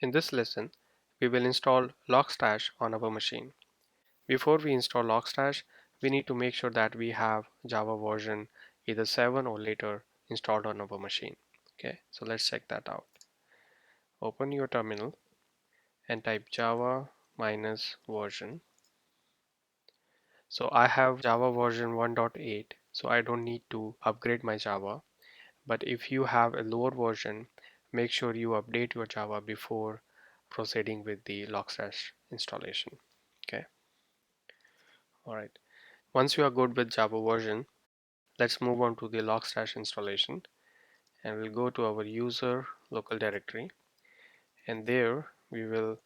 In this lesson, we will install LogStash on our machine. Before we install LogStash, we need to make sure that we have Java version either 7 or later installed on our machine. Okay, so let's check that out. Open your terminal and type java minus version. So I have Java version 1.8, so I don't need to upgrade my Java. But if you have a lower version, make sure you update your Java before proceeding with the LogStash installation. Okay, all right. Once you are good with Java version, let's move on to the LogStash installation, and we'll go to our user local directory, and there we will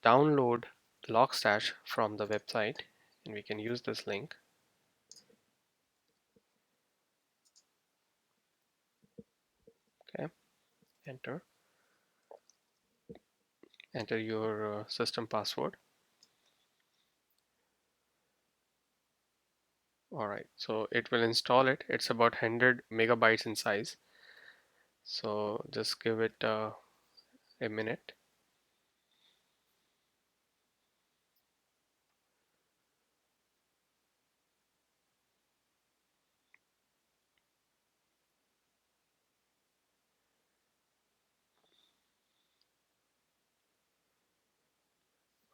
download LogStash from the website, and we can use this link. Okay, enter your system password. All right, so it will install it. It's about 100 megabytes in size, so just give it a minute.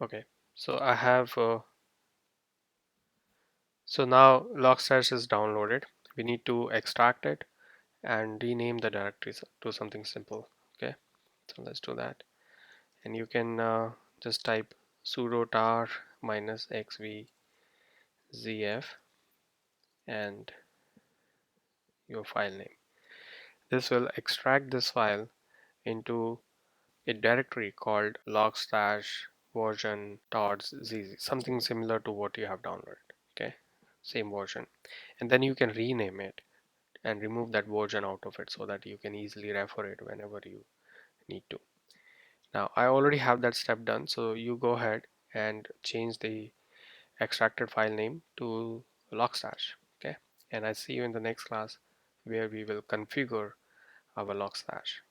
Okay, so I have so now LogStash is downloaded. We need to extract it and rename the directories to something simple. Okay, so let's do that, and you can just type sudo tar minus xvzf and your file name. This will extract this file into a directory called logstash version .zz, something similar to what you have downloaded. Okay, same version, and then you can rename it and remove that version out of it so that you can easily refer it whenever you need to. Now I already have that step done, so you go ahead and change the extracted file name to logstash. Okay, and I see you in the next class where we will configure our logstash.